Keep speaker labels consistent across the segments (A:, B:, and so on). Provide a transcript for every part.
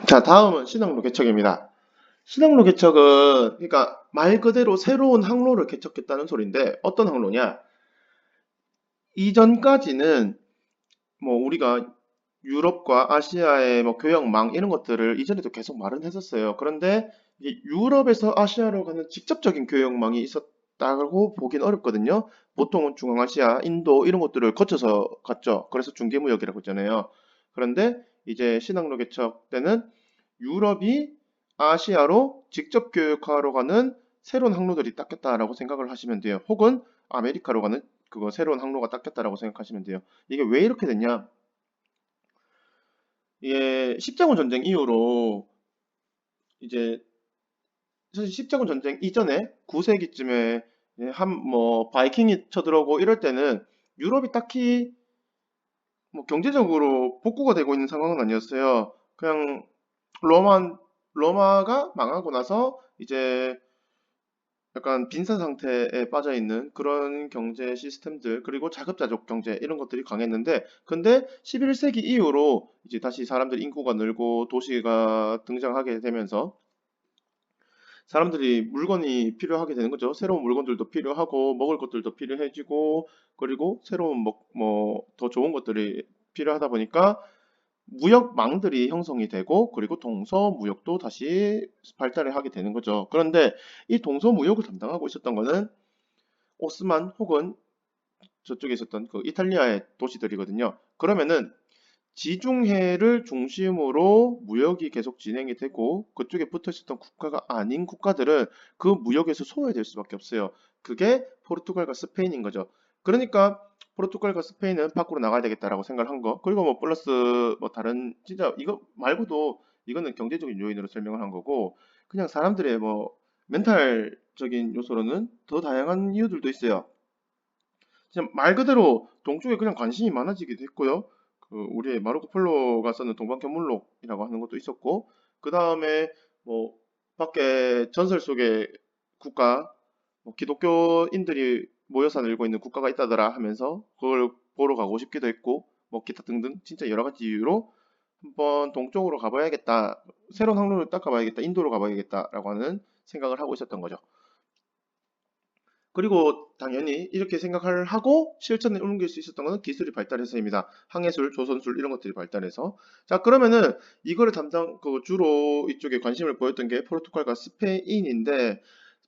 A: 자, 다음은 신항로 개척입니다. 신항로 개척은 그러니까 말 그대로 새로운 항로를 개척했다는 소리인데 어떤 항로냐? 이전까지는 뭐 우리가 유럽과 아시아의 뭐 교역망 이런 것들을 이전에도 계속 말은 했었어요. 그런데 이 유럽에서 아시아로 가는 직접적인 교역망이 있었다고 보긴 어렵거든요. 보통은 중앙아시아, 인도 이런 것들을 거쳐서 갔죠. 그래서 중개무역이라고 했잖아요. 그런데 이제 신항로 개척 때는 유럽이 아시아로 직접 교역하러 가는 새로운 항로들이 닦였다라고 생각을 하시면 돼요. 혹은 아메리카로 가는 그거 새로운 항로가 닦였다라고 생각하시면 돼요. 이게 왜 이렇게 됐냐? 이게 십자군 전쟁 이후로 이제 사실 십자군 전쟁 이전에 9세기쯤에 한 뭐 바이킹이 쳐들어오고 이럴 때는 유럽이 딱히 뭐 경제적으로 복구가 되고 있는 상황은 아니었어요. 그냥 로마 로마가 망하고 나서 이제 약간 빈사 상태에 빠져 있는 그런 경제 시스템들 그리고 자급자족 경제 이런 것들이 강했는데 근데 11세기 이후로 이제 다시 사람들 인구가 늘고 도시가 등장하게 되면서 사람들이 물건이 필요하게 되는 거죠. 새로운 물건들도 필요하고 먹을 것들도 필요해지고 그리고 새로운 뭐 더 좋은 것들이 필요하다 보니까 무역망들이 형성이 되고 그리고 동서무역도 다시 발달을 하게 되는 거죠. 그런데 이 동서무역을 담당하고 있었던 거는 오스만 혹은 저쪽에 있었던 그 이탈리아의 도시들이거든요. 그러면은 지중해를 중심으로 무역이 계속 진행이 되고 그쪽에 붙어 있었던 국가가 아닌 국가들은 그 무역에서 소외될 수밖에 없어요. 그게 포르투갈과 스페인인 거죠. 그러니까 포르투갈과 스페인은 밖으로 나가야 되겠다라고 생각을 한 거. 그리고 뭐 플러스 뭐 다른 진짜 이거 말고도 이거는 경제적인 요인으로 설명을 한 거고 그냥 사람들의 뭐 멘탈적인 요소로는 더 다양한 이유들도 있어요. 그냥 말 그대로 동쪽에 그냥 관심이 많아지게 됐고요. 그 우리의 마르코 폴로가 썼는 동방견물록이라고 하는 것도 있었고, 그 다음에 뭐 밖에 전설 속의 국가, 뭐 기독교인들이 모여 살고 있는 국가가 있다더라 하면서 그걸 보러 가고 싶기도 했고, 뭐 기타 등등 진짜 여러 가지 이유로 한번 동쪽으로 가봐야겠다, 새로운 항로를 딱 가봐야겠다, 인도로 가봐야겠다라고 하는 생각을 하고 있었던 거죠. 그리고 당연히 이렇게 생각을 하고 실천에 옮길 수 있었던 것은 기술이 발달해서입니다. 항해술, 조선술 이런 것들이 발달해서. 자, 그러면은 이거를 그 주로 이쪽에 관심을 보였던 게 포르투갈과 스페인인데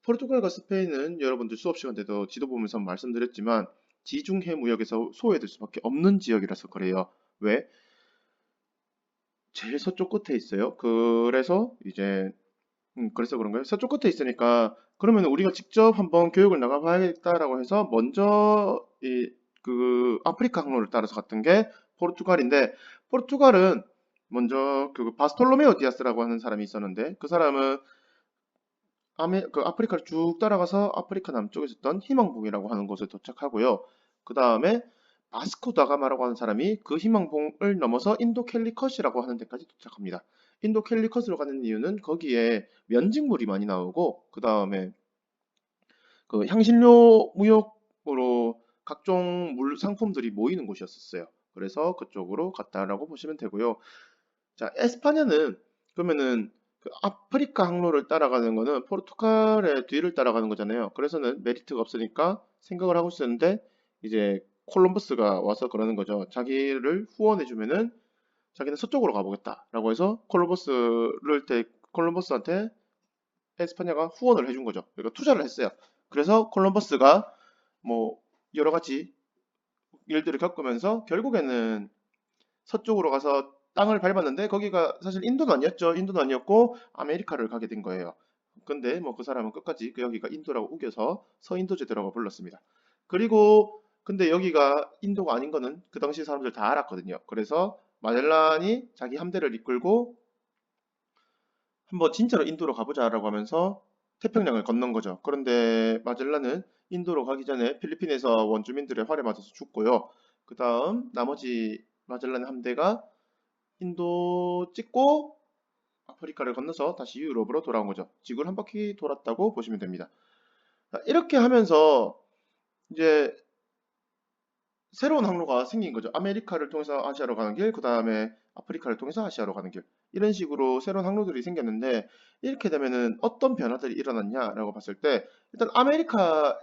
A: 포르투갈과 스페인은 여러분들 수업 시간 때도 지도 보면서 말씀드렸지만 지중해 무역에서 소외될 수밖에 없는 지역이라서 그래요. 왜? 제일 서쪽 끝에 있어요. 그래서 이제 그래서 그런 거예요. 서쪽 끝에 있으니까 그러면 우리가 직접 한번 교육을 나가봐야겠다라고 해서 먼저 그 아프리카 항로를 따라서 갔던 게 포르투갈인데 포르투갈은 먼저 그 바스톨로메오 디아스라고 하는 사람이 있었는데 그 사람은 그 아프리카를 쭉 따라가서 아프리카 남쪽에 있었던 희망봉이라고 하는 곳에 도착하고요. 그 다음에 바스코 다가마라고 하는 사람이 그 희망봉을 넘어서 인도 캘리컷이라고 하는 데까지 도착합니다. 인도 캘리컷으로 가는 이유는 거기에 면직물이 많이 나오고 그 다음에 그 향신료 무역으로 각종 물 상품들이 모이는 곳이었었어요. 그래서 그쪽으로 갔다라고 보시면 되고요. 자, 에스파냐는 그러면은 그 아프리카 항로를 따라가는 거는 포르투갈의 뒤를 따라가는 거잖아요. 그래서는 메리트가 없으니까 생각을 하고 있었는데 이제 콜럼버스가 와서 그러는 거죠. 자기를 후원해 주면은 자기는 서쪽으로 가보겠다라고 해서 콜럼버스한테 에스파냐가 후원을 해준 거죠. 그러니까 투자를 했어요. 그래서 콜럼버스가 뭐 여러 가지 일들을 겪으면서 결국에는 서쪽으로 가서 땅을 밟았는데 거기가 사실 인도는 아니었죠. 인도는 아니었고 아메리카를 가게 된 거예요. 근데 뭐 그 사람은 끝까지 그 여기가 인도라고 우겨서 서인도제도라고 불렀습니다. 그리고 근데 여기가 인도가 아닌 거는 그 당시 사람들 다 알았거든요. 그래서 마젤란이 자기 함대를 이끌고 한번 진짜로 인도로 가보자라고 하면서 태평양을 건넌 거죠. 그런데 마젤란은 인도로 가기 전에 필리핀에서 원주민들의 활에 맞아서 죽고요. 그 다음 나머지 마젤란 함대가 인도 찍고 아프리카를 건너서 다시 유럽으로 돌아온 거죠. 지구를 한 바퀴 돌았다고 보시면 됩니다. 이렇게 하면서 이제 새로운 항로가 생긴 거죠. 아메리카를 통해서 아시아로 가는 길, 그 다음에 아프리카를 통해서 아시아로 가는 길. 이런 식으로 새로운 항로들이 생겼는데, 이렇게 되면은 어떤 변화들이 일어났냐라고 봤을 때, 일단 아메리카에서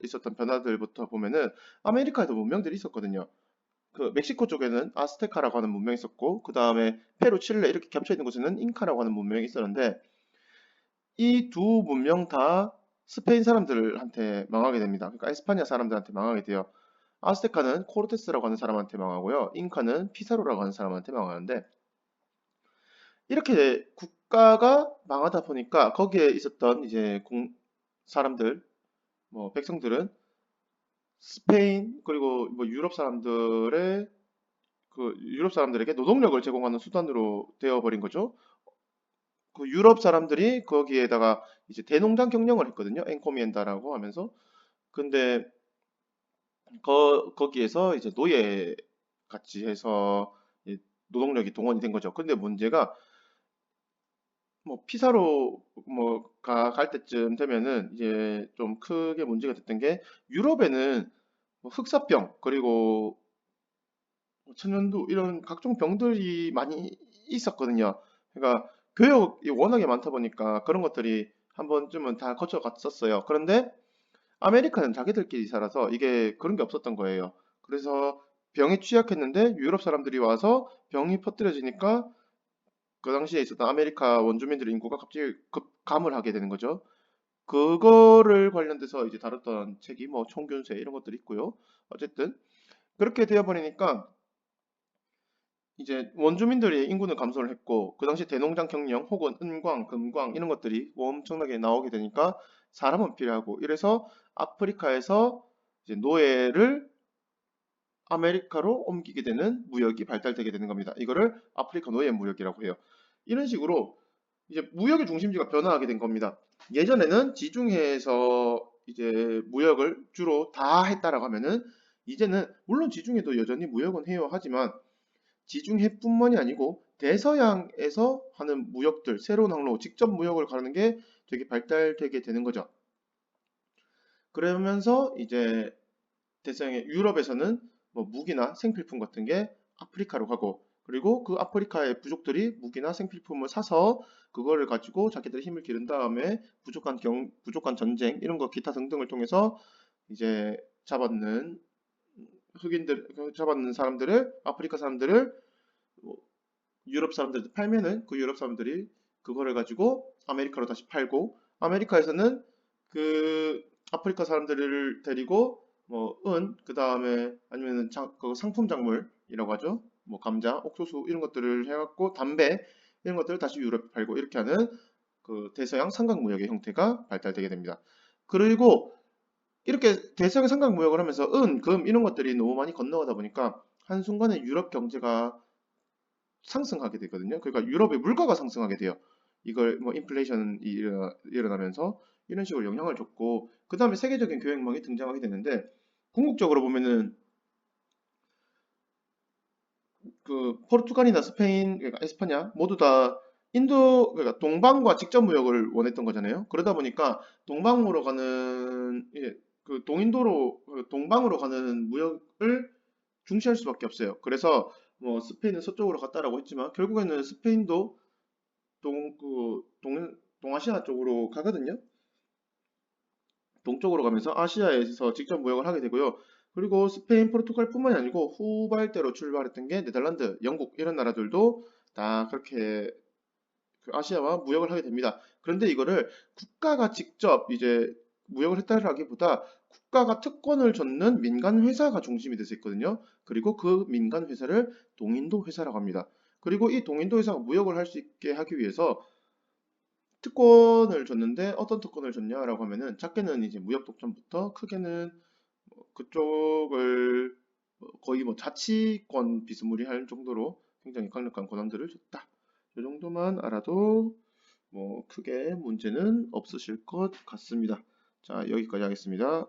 A: 있었던 변화들부터 보면은, 아메리카에도 문명들이 있었거든요. 그 멕시코 쪽에는 아스테카라고 하는 문명이 있었고, 그 다음에 페루, 칠레 이렇게 겹쳐 있는 곳에는 잉카라고 하는 문명이 있었는데, 이 두 문명 다 스페인 사람들한테 망하게 됩니다. 그러니까 에스파냐 사람들한테 망하게 돼요. 아스테카는 코르테스라고 하는 사람한테 망하고요. 잉카는 피사로라고 하는 사람한테 망하는데, 이렇게 국가가 망하다 보니까 거기에 있었던 이제 사람들, 뭐 백성들은 스페인 그리고 뭐 유럽 사람들의 그 유럽 사람들에게 노동력을 제공하는 수단으로 되어버린 거죠. 그 유럽 사람들이 거기에다가 이제 대농장 경영을 했거든요. 엔코미엔다라고 하면서. 근데 거기에서 이제 노예 같이 해서 이 노동력이 동원이 된 거죠. 근데 문제가 뭐 피사로 뭐가 갈 때쯤 되면은 이제 좀 크게 문제가 됐던 게 유럽에는 뭐 흑사병 그리고 뭐 천연두 이런 각종 병들이 많이 있었거든요. 그러니까 교역이 워낙에 많다 보니까 그런 것들이 한 번쯤은 다 거쳐갔었어요. 그런데 아메리카는 자기들끼리 살아서 이게 그런 게 없었던 거예요. 그래서 병에 취약했는데 유럽 사람들이 와서 병이 퍼뜨려지니까 그 당시에 있었던 아메리카 원주민들의 인구가 갑자기 급감을 하게 되는 거죠. 그거를 관련돼서 이제 다뤘던 책이 뭐 총균세 이런 것들이 있고요. 어쨌든 그렇게 되어버리니까 이제 원주민들의 인구는 감소를 했고 그 당시 대농장 경영 혹은 은광, 금광 이런 것들이 엄청나게 나오게 되니까 사람은 필요하고 이래서 아프리카에서 이제 노예를 아메리카로 옮기게 되는 무역이 발달되게 되는 겁니다. 이거를 아프리카 노예 무역이라고 해요. 이런 식으로 이제 무역의 중심지가 변화하게 된 겁니다. 예전에는 지중해에서 이제 무역을 주로 다 했다라고 하면은 이제는 물론 지중해도 여전히 무역은 해요. 하지만 지중해뿐만이 아니고 대서양에서 하는 무역들, 새로운 항로, 직접 무역을 가는 게 되게 발달되게 되는 거죠. 그러면서 이제 대서양의 유럽에서는 뭐 무기나 생필품 같은 게 아프리카로 가고 그리고 그 아프리카의 부족들이 무기나 생필품을 사서 그거를 가지고 자기들의 힘을 기른 다음에 부족한 전쟁 이런 거 기타 등등을 통해서 이제 잡았는 잡았는 사람들을 아프리카 사람들을 뭐 유럽 사람들한테 팔면은 그 유럽 사람들이 그거를 가지고 아메리카로 다시 팔고 아메리카에서는 그 아프리카 사람들을 데리고 뭐 그 다음에 아니면은 그 상품 작물이라고 하죠. 뭐 감자, 옥수수 이런 것들을 해갖고 담배 이런 것들을 다시 유럽에 팔고 이렇게 하는 그 대서양 삼각무역의 형태가 발달되게 됩니다. 그리고 이렇게 대서양 삼각무역을 하면서 금 이런 것들이 너무 많이 건너가다 보니까 한순간에 유럽 경제가 상승하게 되거든요. 그러니까 유럽의 물가가 상승하게 돼요. 이걸 뭐 인플레이션이 일어나면서 이런 식으로 영향을 줬고 그 다음에 세계적인 교역망이 등장하게 되는데 궁극적으로 보면은 그 포르투갈이나 스페인 그러니까 에스파냐 모두 다 인도 그러니까 동방과 직접 무역을 원했던 거잖아요. 그러다 보니까 동방으로 가는 그 동인도로 동방으로 가는 무역을 중시할 수밖에 없어요. 그래서 뭐 스페인은 서쪽으로 갔다라고 했지만 결국에는 스페인도 동아시아 쪽으로 가거든요. 동쪽으로 가면서 아시아에서 직접 무역을 하게 되고요. 그리고 스페인, 포르투갈뿐만이 아니고 후발대로 출발했던 게 네덜란드, 영국 이런 나라들도 다 그렇게 그 아시아와 무역을 하게 됩니다. 그런데 이거를 국가가 직접 이제 무역을 했다라기보다 국가가 특권을 줬는 민간 회사가 중심이 돼서 있거든요. 그리고 그 민간 회사를 동인도 회사라고 합니다. 그리고 이 동인도 회사가 무역을 할 수 있게 하기 위해서 특권을 줬는데 어떤 특권을 줬냐라고 하면은 작게는 이제 무역 독점부터 크게는 뭐 그쪽을 거의 뭐 자치권 비스무리할 정도로 굉장히 강력한 권한들을 줬다. 이 정도만 알아도 뭐 크게 문제는 없으실 것 같습니다. 자, 여기까지 하겠습니다.